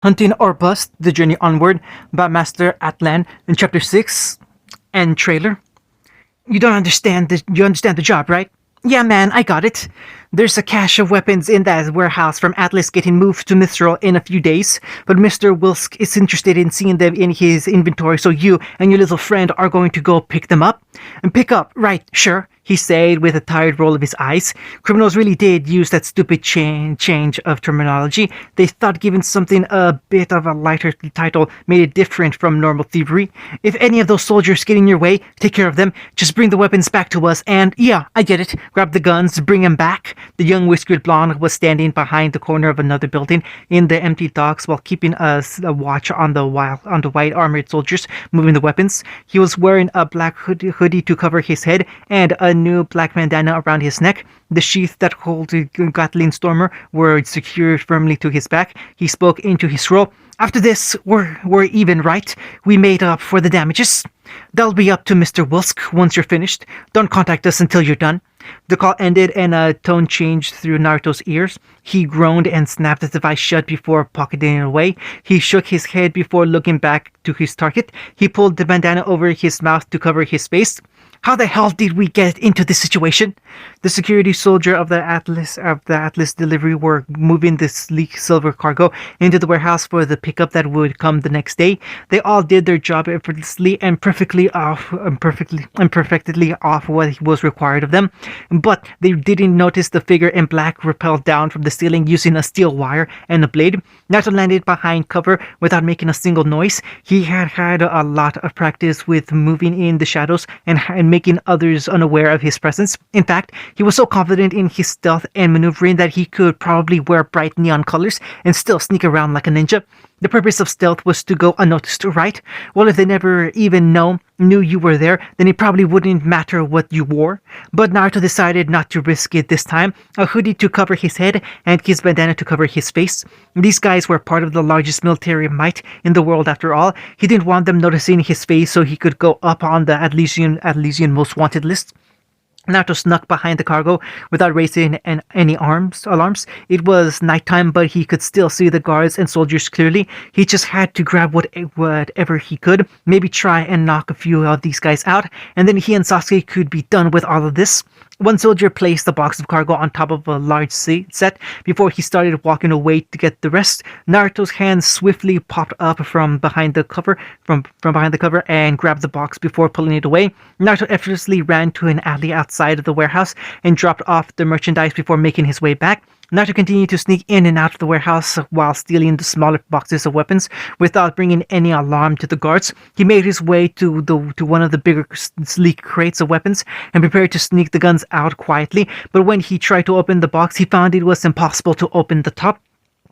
Hunting or Bust, The Journey Onward by Master Atlan in Chapter 6 and trailer. You understand the job, right? Yeah, man, I got it. There's a cache of weapons in that warehouse from Atlas getting moved to Mithril in a few days, but Mr. Wilsk is interested in seeing them in his inventory, so you and your little friend are going to go pick them up? And pick up, right, sure, he said with a tired roll of his eyes. Criminals really did use that stupid change of terminology. They thought giving something a bit of a lighter title made it different from normal thievery. If any of those soldiers get in your way, take care of them. Just bring the weapons back to us and, yeah, I get it. Grab the guns, bring them back. The young whiskered blonde was standing behind the corner of another building in the empty docks while keeping a watch on the white armored soldiers moving the weapons. He was wearing a black hoodie to cover his head and a new black bandana around his neck. The sheath that held Gatling Stormer were secured firmly to his back. He spoke into his role. After this, we're even, right? We made up for the damages. That'll be up to Mr. Wilsk once you're finished. Don't contact us until you're done. The call ended and a tone changed through Naruto's ears. He groaned and snapped the device shut before pocketing it away. He shook his head before looking back to his target. He pulled the bandana over his mouth to cover his face. How the hell did we get into this situation? The security soldier of the Atlas delivery were moving the sleek silver cargo into the warehouse for the pickup that would come the next day. They all did their job effortlessly and perfectly off what was required of them. But they didn't notice the figure in black rappel down from the ceiling using a steel wire and a blade. Naruto landed behind cover without making a single noise. He had had a lot of practice with moving in the shadows and making others unaware of his presence. In fact, he was so confident in his stealth and maneuvering that he could probably wear bright neon colors and still sneak around like a ninja. The purpose of stealth was to go unnoticed, right? Well, if they never even knew you were there, then it probably wouldn't matter what you wore. But Naruto decided not to risk it this time. A hoodie to cover his head and his bandana to cover his face. These guys were part of the largest military might in the world after all. He didn't want them noticing his face so he could go up on the Atlesian most wanted list. Naruto snuck behind the cargo without raising any alarms. It was nighttime, but he could still see the guards and soldiers clearly. He just had to grab whatever he could, maybe try and knock a few of these guys out, and then he and Sasuke could be done with all of this. One soldier placed the box of cargo on top of a large set before he started walking away to get the rest. Naruto's hand swiftly popped up from behind the cover and grabbed the box before pulling it away. Naruto effortlessly ran to an alley outside of the warehouse and dropped off the merchandise before making his way back. Naruto continued to sneak in and out of the warehouse while stealing the smaller boxes of weapons without bringing any alarm to the guards. He made his way to one of the bigger sleek crates of weapons and prepared to sneak the guns out quietly, but when he tried to open the box, he found it was impossible to open the top.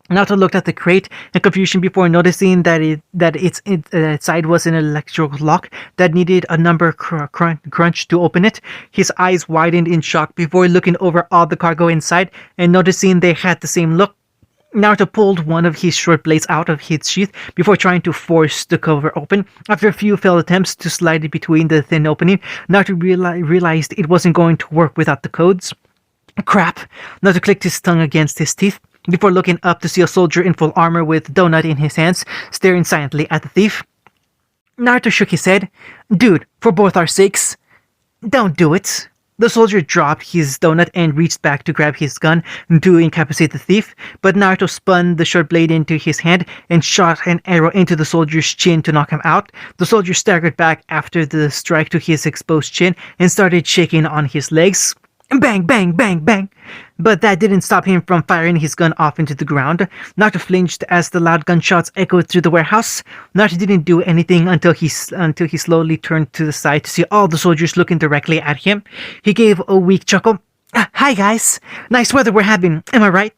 Naruto looked at the crate in confusion before noticing that its side was an electrical lock that needed a number crunch to open it. His eyes widened in shock before looking over all the cargo inside and noticing they had the same look. Naruto pulled one of his short blades out of his sheath before trying to force the cover open. After a few failed attempts to slide it between the thin opening, Naruto realized it wasn't going to work without the codes. Crap! Naruto clicked his tongue against his teeth before looking up to see a soldier in full armor with donut in his hands, staring silently at the thief. Naruto shook his head. Dude, for both our sakes, don't do it. The soldier dropped his donut and reached back to grab his gun to incapacitate the thief, but Naruto spun the short blade into his hand and shot an arrow into the soldier's chin to knock him out. The soldier staggered back after the strike to his exposed chin and started shaking on his legs. Bang, bang, bang, bang. But that didn't stop him from firing his gun off into the ground. Naruto flinched as the loud gunshots echoed through the warehouse. Naruto didn't do anything until he slowly turned to the side to see all the soldiers looking directly at him. He gave a weak chuckle. Hi guys, nice weather we're having, am I right?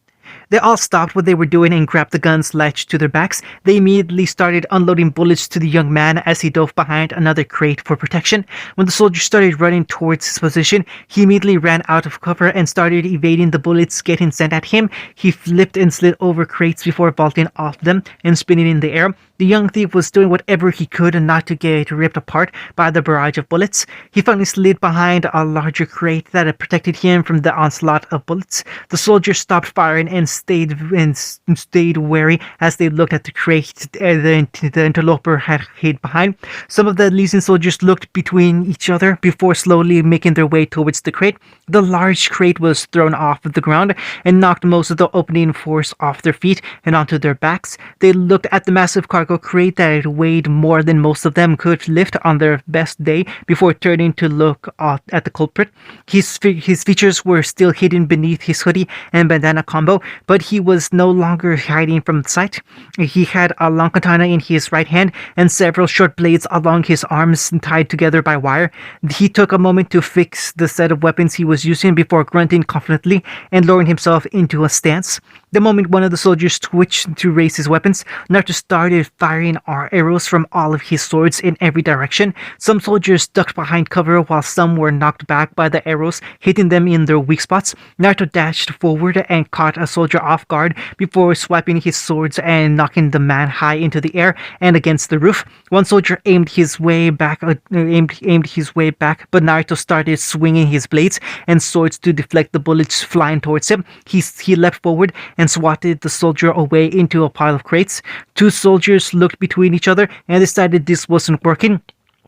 They all stopped what they were doing and grabbed the guns latched to their backs. They immediately started unloading bullets to the young man as he dove behind another crate for protection. When the soldier started running towards his position, he immediately ran out of cover and started evading the bullets getting sent at him. He flipped and slid over crates before vaulting off them and spinning in the air. The young thief was doing whatever he could not to get ripped apart by the barrage of bullets. He finally slid behind a larger crate that had protected him from the onslaught of bullets. The soldier stopped firing and stayed wary as they looked at the crate the interloper had hid behind. Some of the Elysian soldiers looked between each other before slowly making their way towards the crate. The large crate was thrown off of the ground and knocked most of the opening force off their feet and onto their backs. They looked at the massive cargo crate that weighed more than most of them could lift on their best day before turning to look at the culprit. His features were still hidden beneath his hoodie and bandana combo, but he was no longer hiding from sight. He had a long katana in his right hand and several short blades along his arms tied together by wire. He took a moment to fix the set of weapons he was using before grunting confidently and lowering himself into a stance. The moment one of the soldiers twitched to raise his weapons, Naruto started firing arrows from all of his swords in every direction. Some soldiers ducked behind cover while some were knocked back by the arrows, hitting them in their weak spots. Naruto dashed forward and caught a soldier off guard before swiping his swords and knocking the man high into the air and against the roof. One soldier aimed his way back, but Naruto started swinging his blades and swords to deflect the bullets flying towards him. He leapt forward and swatted the soldier away into a pile of crates. Two soldiers looked between each other and decided this wasn't working.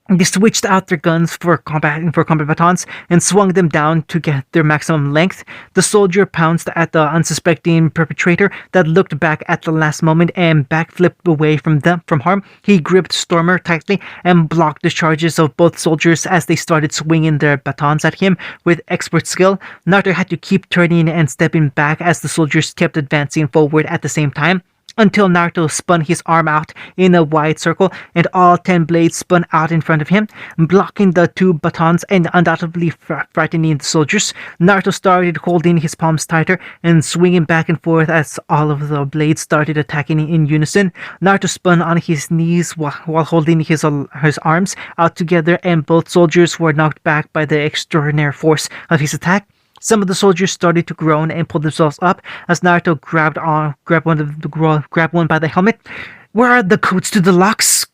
They switched out their guns for combat batons and swung them down to get their maximum length. The soldier pounced at the unsuspecting perpetrator that looked back at the last moment and backflipped away from harm. He gripped Stormer tightly and blocked the charges of both soldiers as they started swinging their batons at him with expert skill. Naruto had to keep turning and stepping back as the soldiers kept advancing forward at the same time, until Naruto spun his arm out in a wide circle and all 10 blades spun out in front of him, blocking the two batons and undoubtedly frightening the soldiers. Naruto started holding his palms tighter and swinging back and forth as all of the blades started attacking in unison. Naruto spun on his knees while holding his arms out together, and both soldiers were knocked back by the extraordinary force of his attack. Some of the soldiers started to groan and pull themselves up as Naruto grabbed one by the helmet. "Where are the codes to the locks?"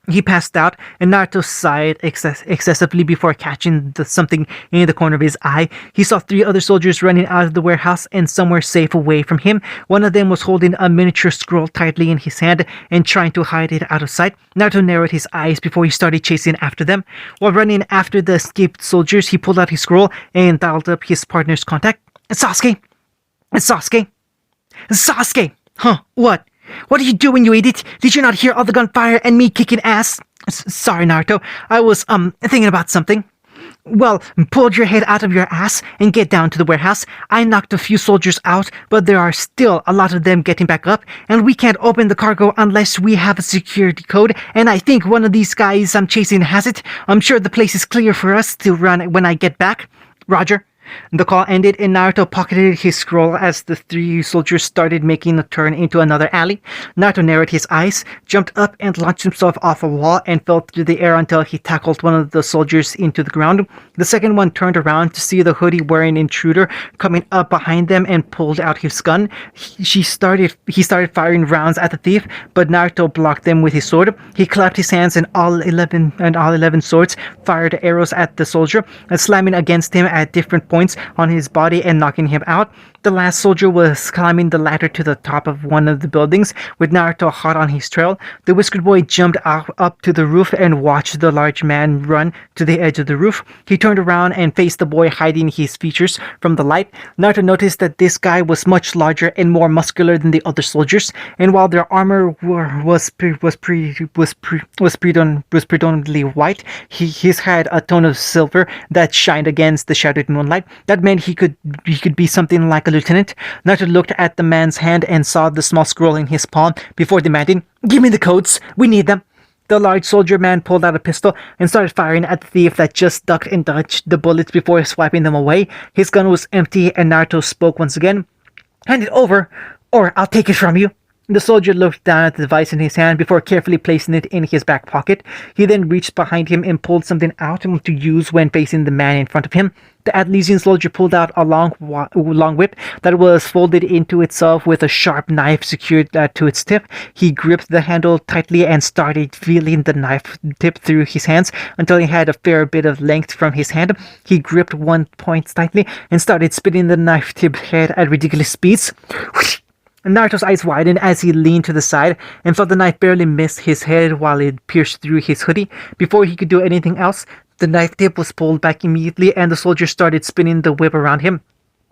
He passed out, and Naruto sighed excessively before catching something in the corner of his eye. He saw 3 other soldiers running out of the warehouse and somewhere safe away from him. One of them was holding a miniature scroll tightly in his hand and trying to hide it out of sight. Naruto narrowed his eyes before he started chasing after them. While running after the escaped soldiers, he pulled out his scroll and dialed up his partner's contact. "Sasuke? Sasuke? Sasuke! Huh, what? What are you doing, you idiot? Did you not hear all the gunfire and me kicking ass?" "Sorry, Naruto. I was, thinking about something." "Well, pull your head out of your ass and get down to the warehouse. I knocked a few soldiers out, but there are still a lot of them getting back up, and we can't open the cargo unless we have a security code, and I think one of these guys I'm chasing has it. I'm sure the place is clear for us to run when I get back." "Roger." The call ended and Naruto pocketed his scroll as the 3 soldiers started making a turn into another alley. Naruto narrowed his eyes, jumped up and launched himself off a wall and fell through the air until he tackled one of the soldiers into the ground. The second one turned around to see the hoodie-wearing intruder coming up behind them and pulled out his gun. He started firing rounds at the thief, but Naruto blocked them with his sword. He clapped his hands and all 11 swords fired arrows at the soldier, slamming against him at different points on his body and knocking him out. The last soldier was climbing the ladder to the top of one of the buildings, with Naruto hot on his trail. The whiskered boy jumped up to the roof and watched the large man run to the edge of the roof. He turned around and faced the boy, hiding his features from the light. Naruto noticed that this guy was much larger and more muscular than the other soldiers, and while their armor was predominantly white, his had a tone of silver that shined against the shadowed moonlight. That meant he could be something like a lieutenant. Naruto looked at the man's hand and saw the small scroll in his palm before demanding, "Give me the codes. We need them." The large soldier man pulled out a pistol and started firing at the thief that just ducked and dodged the bullets before swiping them away. His gun was empty and Naruto spoke once again. "Hand it over, or I'll take it from you." The soldier looked down at the device in his hand before carefully placing it in his back pocket. He then reached behind him and pulled something out to use when facing the man in front of him. The Atlesian soldier pulled out a long whip that was folded into itself with a sharp knife secured to its tip. He gripped the handle tightly and started feeling the knife tip through his hands until he had a fair bit of length from his hand. He gripped one point tightly and started spinning the knife tip head at ridiculous speeds. Naruto's eyes widened as he leaned to the side and felt the knife barely miss his head while it pierced through his hoodie. Before he could do anything else, the knife tip was pulled back immediately and the soldier started spinning the whip around him.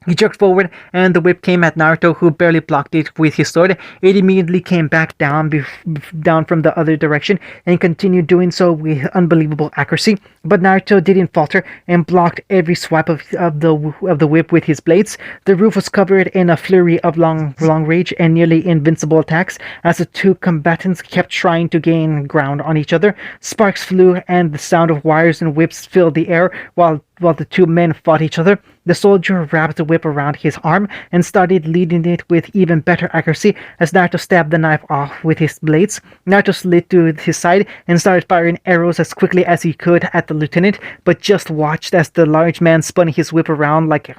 He jerked forward, and the whip came at Naruto, who barely blocked it with his sword. It immediately came back down from the other direction, and continued doing so with unbelievable accuracy. But Naruto didn't falter, and blocked every swipe of the whip with his blades. The roof was covered in a flurry of long range and nearly invincible attacks, as the two combatants kept trying to gain ground on each other. Sparks flew, and the sound of wires and whips filled the air, while the two men fought each other. The soldier wrapped the whip around his arm and started leading it with even better accuracy as Naruto stabbed the knife off with his blades. Naruto slid to his side and started firing arrows as quickly as he could at the lieutenant, but just watched as the large man spun his whip around like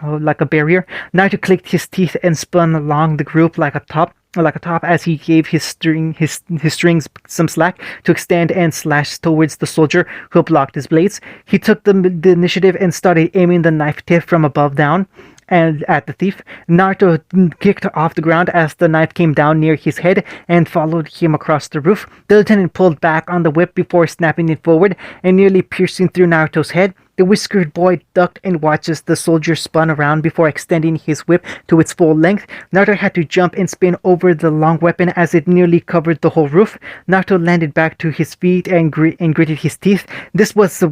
a barrier. Naruto clicked his teeth and spun along the group like a top as he gave his strings some slack to extend and slash towards the soldier who blocked his blades. He took the initiative and started aiming the knife tip from above down and at the thief. Naruto kicked off the ground as the knife came down near his head and followed him across the roof. The lieutenant pulled back on the whip before snapping it forward and nearly piercing through Naruto's head. The whiskered boy ducked and watched as the soldier spun around before extending his whip to its full length. Naruto had to jump and spin over the long weapon as it nearly covered the whole roof. Naruto landed back to his feet and gritted his teeth. This was a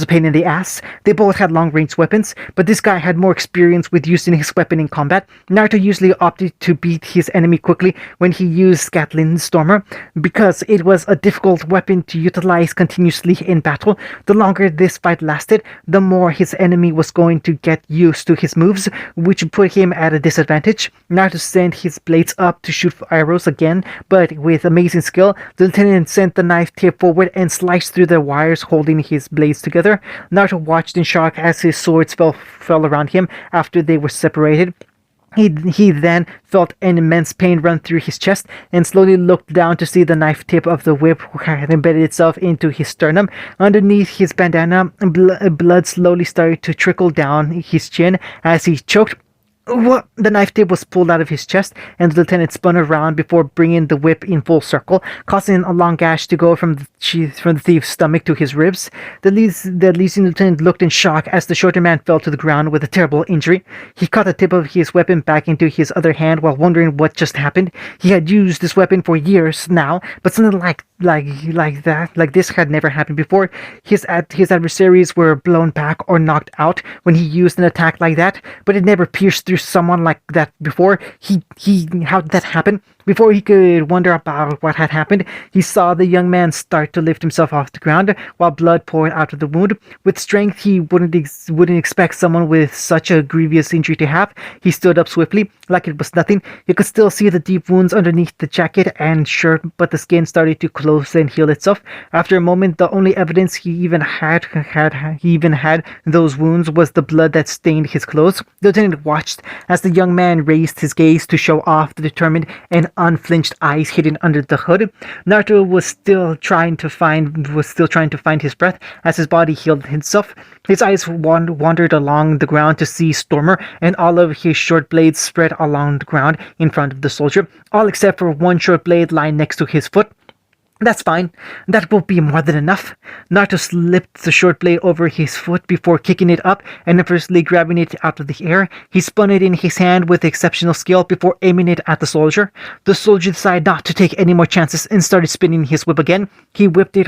pain in the ass. They both had long-range weapons, but this guy had more experience with using his weapon in combat. Naruto usually opted to beat his enemy quickly when he used Gatling Stormer, because it was a difficult weapon to utilize continuously in battle. The longer this fight lasted, the more his enemy was going to get used to his moves, which put him at a disadvantage. Naruto sent his blades up to shoot arrows again, but with amazing skill, the lieutenant sent the knife tip forward and sliced through the wires holding his blades together. Naruto watched in shock as his swords fell around him after they were separated. He then felt an immense pain run through his chest and slowly looked down to see the knife tip of the whip had embedded itself into his sternum. Underneath his bandana, blood slowly started to trickle down his chin as he choked. What? The knife tip was pulled out of his chest, and the lieutenant spun around before bringing the whip in full circle, causing a long gash to go from the thief's stomach to his ribs. The Elysian lieutenant looked in shock as the shorter man fell to the ground with a terrible injury. He caught the tip of his weapon back into his other hand while wondering what just happened. He had used this weapon for years now, but something like this had never happened before. His adversaries were blown back or knocked out when he used an attack like that, but it never pierced through someone like that before. How did that happen? Before he could wonder about what had happened, he saw the young man start to lift himself off the ground while blood poured out of the wound. With strength he wouldn't expect someone with such a grievous injury to have, he stood up swiftly, like it was nothing. He could still see the deep wounds underneath the jacket and shirt, but the skin started to close and heal itself. After a moment, the only evidence he even had those wounds was the blood that stained his clothes. The lieutenant watched as the young man raised his gaze to show off the determined and unflinched eyes hidden under the hood. Naruto was still trying to find his breath as his body healed itself. His eyes wandered along the ground to see Stormer and all of his short blades spread along the ground in front of the soldier, all except for one short blade lying next to his foot. That's fine. That will be more than enough. Naruto slipped the short blade over his foot before kicking it up and effortlessly grabbing it out of the air. He spun it in his hand with exceptional skill before aiming it at the soldier. The soldier decided not to take any more chances and started spinning his whip again. He whipped it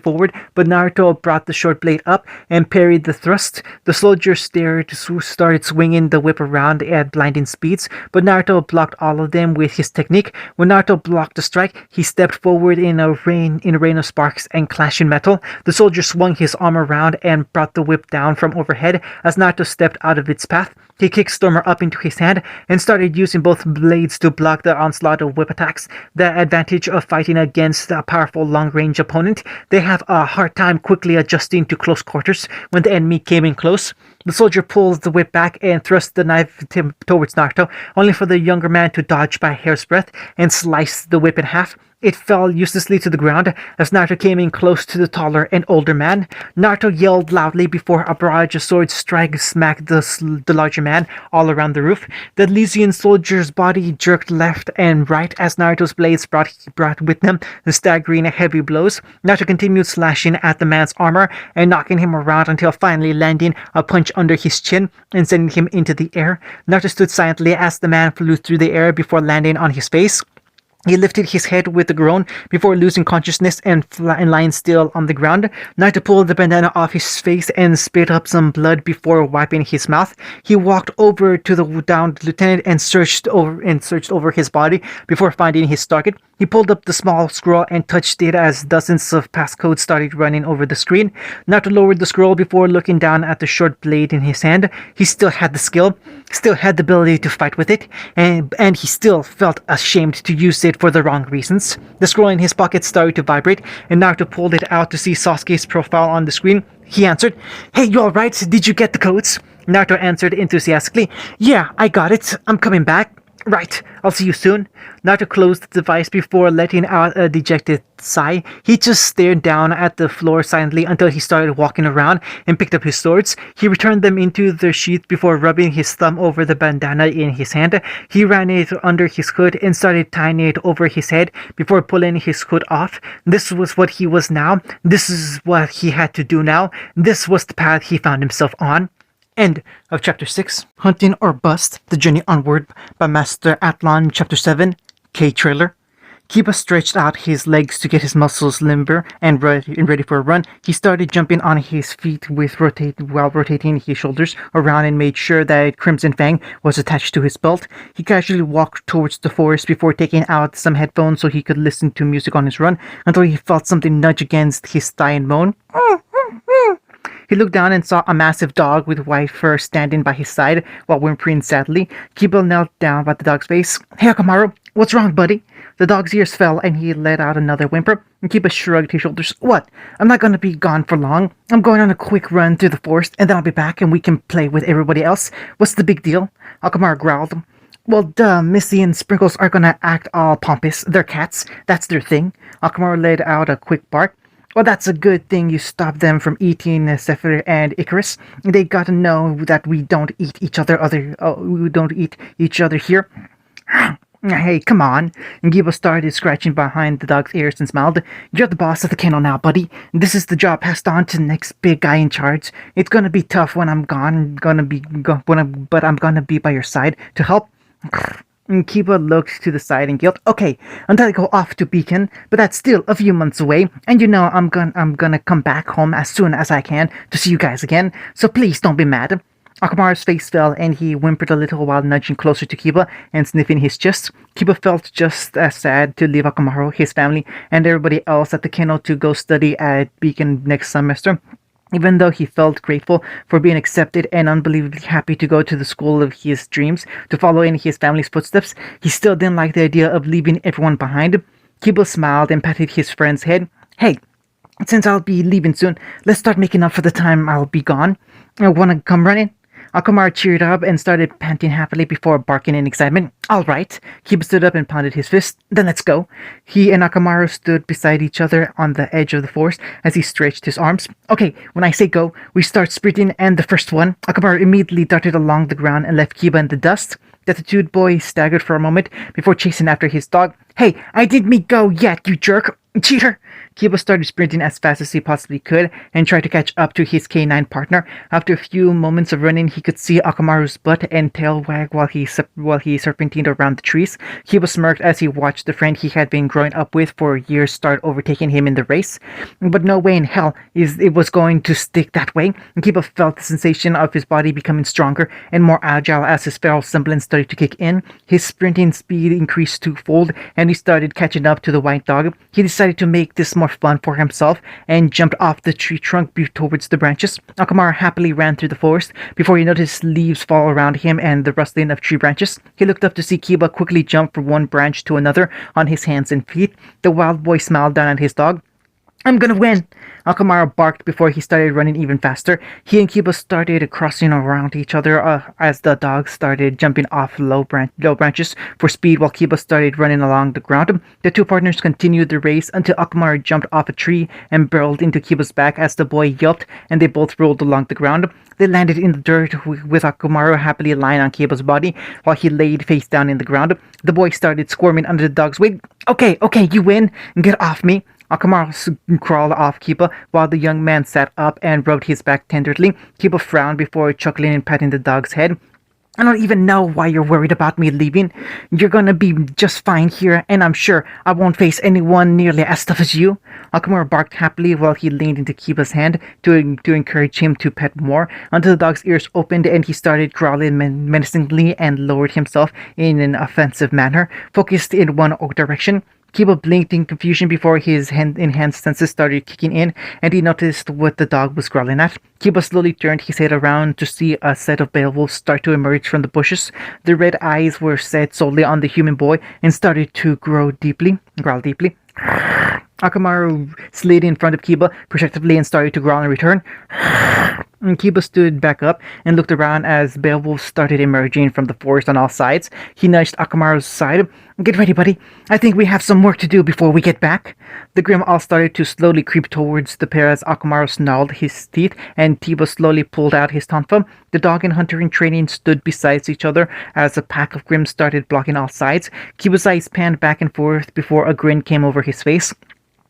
forward, but Naruto brought the short blade up and parried the thrust. The soldier started swinging the whip around at blinding speeds, but Naruto blocked all of them with his technique. When Naruto blocked the strike, he stepped forward in a rain of sparks and clashing metal. The soldier swung his arm around and brought the whip down from overhead as Naruto stepped out of its path. He kicked Stormer up into his hand and started using both blades to block the onslaught of whip attacks. The advantage of fighting against a powerful long-range opponent, they have a hard time quickly adjusting to close quarters when the enemy came in close. The soldier pulls the whip back and thrusts the knife towards Naruto, only for the younger man to dodge by a hair's breadth and slice the whip in half. It fell uselessly to the ground as Naruto came in close to the taller and older man. Naruto yelled loudly before a barrage of sword strikes smacked the larger man all around the roof. The Elysian soldier's body jerked left and right as Naruto's blades brought with them the staggering heavy blows. Naruto continued slashing at the man's armor and knocking him around until finally landing a punch under his chin and sending him into the air. Naruto stood silently as the man flew through the air before landing on his face. He lifted his head with a groan before losing consciousness and lying still on the ground. Naruto pulled the bandana off his face and spit up some blood before wiping his mouth. He walked over to the downed lieutenant and searched over his body before finding his target. He pulled up the small scroll and touched it as dozens of passcodes started running over the screen. Naruto lowered the scroll before looking down at the short blade in his hand. He still had the skill, still had the ability to fight with it, and he still felt ashamed to use it for the wrong reasons. The scroll in his pocket started to vibrate, and Naruto pulled it out to see Sasuke's profile on the screen. He answered, "Hey, you alright? Did you get the codes?" Naruto answered enthusiastically, "Yeah, I got it. I'm coming back." "Right, I'll see you soon." Naruto closed the device before letting out a dejected sigh. He just stared down at the floor silently until he started walking around and picked up his swords. He returned them into their sheath before rubbing his thumb over the bandana in his hand. He ran it under his hood and started tying it over his head before pulling his hood off. This was what he was now. This is what he had to do now. This was the path he found himself on. End of Chapter 6. Hunting or Bust, The Journey Onward by Master Athlon, Chapter 7, K-Trailer. Kiba stretched out his legs to get his muscles limber and ready for a run. He started jumping on his feet while rotating his shoulders around and made sure that Crimson Fang was attached to his belt. He casually walked towards the forest before taking out some headphones so he could listen to music on his run until he felt something nudge against his thigh and moan. He looked down and saw a massive dog with white fur standing by his side while whimpering sadly. Kiba knelt down by the dog's face. "Hey, Akamaru, what's wrong, buddy?" The dog's ears fell and he let out another whimper. Kiba shrugged his shoulders. "What? I'm not gonna be gone for long. I'm going on a quick run through the forest and then I'll be back and we can play with everybody else. What's the big deal?" Akamaru growled. "Well, duh, Missy and Sprinkles are gonna act all pompous. They're cats. That's their thing." Akamaru let out a quick bark. "Well, that's a good thing you stopped them from eating Zephyr and Icarus. They gotta know that we don't eat each other here." "Hey, come on." And Giba started scratching behind the dog's ears and smiled. "You're the boss of the kennel now, buddy. This is the job passed on to the next big guy in charge. It's gonna be tough when I'm gone. But I'm gonna be by your side to help." And Kiba looked to the side in guilt. "Okay, until I go off to Beacon, but that's still a few months away, and you know I'm gonna come back home as soon as I can to see you guys again, so please don't be mad." Akamaru's face fell and he whimpered a little while nudging closer to Kiba and sniffing his chest. Kiba felt just as sad to leave Akamaru, his family, and everybody else at the kennel to go study at Beacon next semester. Even though he felt grateful for being accepted and unbelievably happy to go to the school of his dreams to follow in his family's footsteps, he still didn't like the idea of leaving everyone behind. Kiba smiled and patted his friend's head. "Hey, since I'll be leaving soon, let's start making up for the time I'll be gone. Wanna come running?" Akamaru cheered up and started panting happily before barking in excitement. "All right." Kiba stood up and pounded his fist. "Then let's go." He and Akamaru stood beside each other on the edge of the forest as he stretched his arms. "Okay, when I say go, we start sprinting, and the first one." Akamaru immediately darted along the ground and left Kiba in the dust. The tattooed boy staggered for a moment before chasing after his dog. "Hey, I didn't mean go yet, you jerk! Cheater!" Kiba started sprinting as fast as he possibly could and tried to catch up to his canine partner. After a few moments of running, he could see Akamaru's butt and tail wag while he serpentined around the trees. Kiba smirked as he watched the friend he had been growing up with for years start overtaking him in the race. But no way in hell it was going to stick that way. Kiba felt the sensation of his body becoming stronger and more agile as his feral semblance started to kick in. His sprinting speed increased twofold, and he started catching up to the white dog. He decided to make this more more fun for himself and jumped off the tree trunk towards the branches. Akamaru happily ran through the forest before he noticed leaves fall around him and the rustling of tree branches. He looked up to see Kiba quickly jump from one branch to another on his hands and feet. The wild boy smiled down at his dog. I'm gonna win! Akamaru barked before he started running even faster. He and Kiba started crossing around each other as the dog started jumping off low branches for speed while Kiba started running along the ground. The two partners continued the race until Akamaru jumped off a tree and barreled into Kiba's back as the boy yelped and they both rolled along the ground. They landed in the dirt with Akamaru happily lying on Kiba's body while he laid face down in the ground. The boy started squirming under the dog's weight. Okay, you win. Get off me. Akamaru crawled off Kiba while the young man sat up and rubbed his back tenderly. Kiba frowned before chuckling and patting the dog's head. I don't even know why you're worried about me leaving. You're gonna be just fine here, and I'm sure I won't face anyone nearly as tough as you. Akamaru barked happily while he leaned into Kiba's hand to encourage him to pet more, until the dog's ears opened and he started growling menacingly and lowered himself in an offensive manner, focused in one direction. Kiba blinked in confusion before his enhanced senses started kicking in, and he noticed what the dog was growling at. Kiba slowly turned his head around to see a set of beowulfs start to emerge from the bushes. The red eyes were set solely on the human boy and started to growl deeply. Akamaru slid in front of Kiba protectively and started to growl in return. Kiba stood back up and looked around as beowulfs started emerging from the forest on all sides. He nudged Akamaru's side. Get ready, buddy. I think we have some work to do before we get back. The Grim all started to slowly creep towards the pair as Akamaru snarled his teeth and Kiba slowly pulled out his tonfa. The dog and hunter in training stood beside each other as a pack of Grims started blocking all sides. Kiba's eyes panned back and forth before a grin came over his face.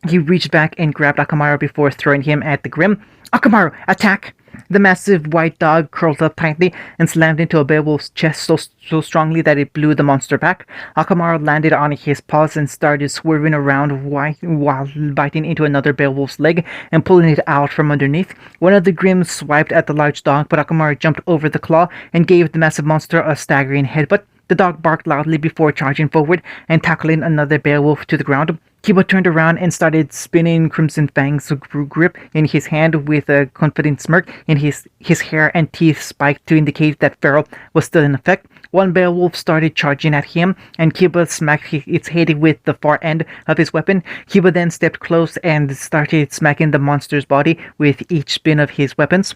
He reached back and grabbed Akamaru before throwing him at the Grim. Akamaru, attack! The massive white dog curled up tightly and slammed into a beowulf's chest so strongly that it blew the monster back. Akamaru landed on his paws and started swerving around while biting into another beowulf's leg and pulling it out from underneath. One of the Grims swiped at the large dog, but Akamaru jumped over the claw and gave the massive monster a staggering headbutt. The dog barked loudly before charging forward and tackling another beowulf to the ground. Kiba turned around and started spinning Crimson Fang's grip in his hand with a confident smirk, and his hair and teeth spiked to indicate that Pharaoh was still in effect. One beowulf started charging at him, and Kiba smacked its head with the far end of his weapon. Kiba then stepped close and started smacking the monster's body with each spin of his weapons.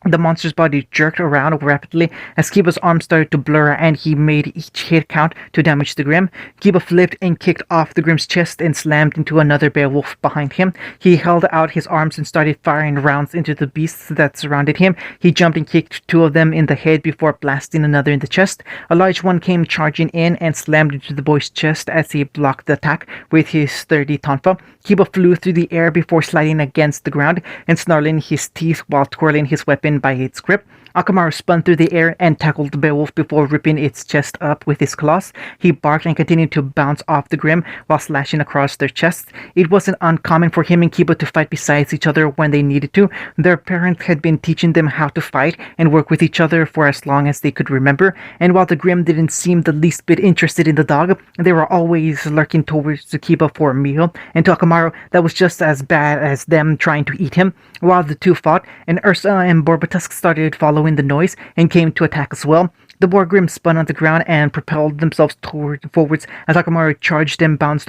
The monster's body jerked around rapidly as Kiba's arms started to blur and he made each hit count to damage the Grim. Kiba flipped and kicked off the Grim's chest and slammed into another beowulf behind him. He held out his arms and started firing rounds into the beasts that surrounded him. He jumped and kicked two of them in the head before blasting another in the chest. A large one came charging in and slammed into the boy's chest as he blocked the attack with his sturdy tonfa. Kiba flew through the air before sliding against the ground and snarling his teeth while twirling his weapon by its grip. Akamaru spun through the air and tackled the beowulf before ripping its chest up with his claws. He barked and continued to bounce off the Grim while slashing across their chests. It wasn't uncommon for him and Kiba to fight beside each other when they needed to. Their parents had been teaching them how to fight and work with each other for as long as they could remember, and while the Grim didn't seem the least bit interested in the dog, they were always lurking towards Kiba for a meal, and to Akamaru, that was just as bad as them trying to eat him. While the two fought, and Ursa and Borbatusk started following the noise and came to attack as well. The Boar Grim spun on the ground and propelled themselves forwards as Akamaru charged and bounced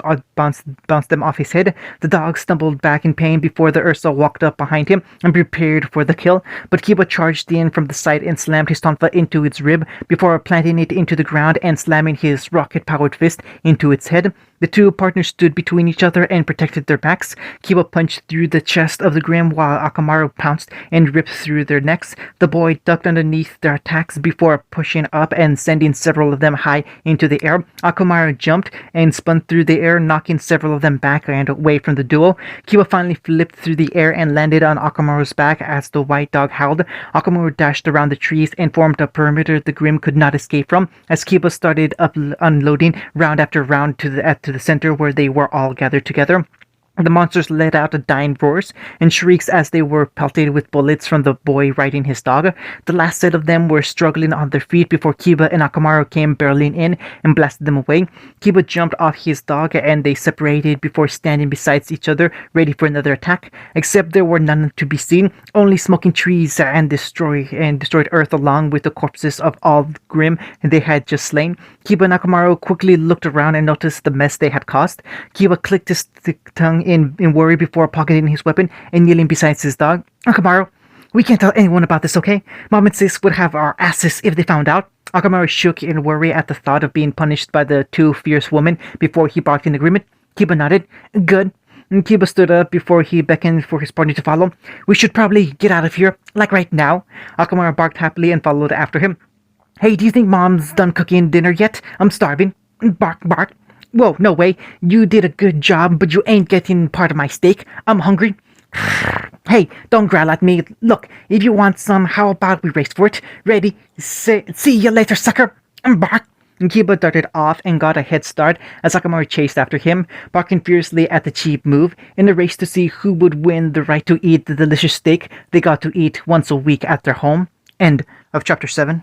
them off his head. The dog stumbled back in pain before the Ursa walked up behind him and prepared for the kill, but Kiba charged in from the side and slammed his tonfa into its rib before planting it into the ground and slamming his rocket-powered fist into its head. The two partners stood between each other and protected their backs. Kiba punched through the chest of the Grim while Akamaru pounced and ripped through their necks. The boy ducked underneath their attacks before pushing up and sending several of them high into the air. Akamaru jumped and spun through the air, knocking several of them back and away from the duo. Kiba finally flipped through the air and landed on Akamaru's back as the white dog howled. Akamaru dashed around the trees and formed a perimeter the Grim could not escape from as Kiba started unloading round after round to the center where they were all gathered together. The monsters let out dying roars and shrieks as they were pelted with bullets from the boy riding his dog. The last set of them were struggling on their feet before Kiba and Akamaru came barreling in and blasted them away. Kiba jumped off his dog and they separated before standing beside each other, ready for another attack. Except there were none to be seen, only smoking trees and destroyed earth along with the corpses of all Grim they had just slain. Kiba and Akamaru quickly looked around and noticed the mess they had caused. Kiba clicked his thick tongue in worry before pocketing his weapon and kneeling beside his dog. Akamaru, we can't tell anyone about this, okay? Mom and Sis would have our asses if they found out. Akamaru shook in worry at the thought of being punished by the two fierce women before he barked in agreement. Kiba nodded. Good. And Kiba stood up before he beckoned for his partner to follow. We should probably get out of here, like right now. Akamaru barked happily and followed after him. Hey, do you think Mom's done cooking dinner yet? I'm starving. Bark, bark. Whoa, no way. You did a good job, but you ain't getting part of my steak. I'm hungry. Hey, don't growl at me. Look, if you want some, how about we race for it? Ready? See you later, sucker. Bark. And Kiba darted off and got a head start as Akamaru chased after him, barking fiercely at the cheap move in a race to see who would win the right to eat the delicious steak they got to eat once a week at their home. End of chapter 7.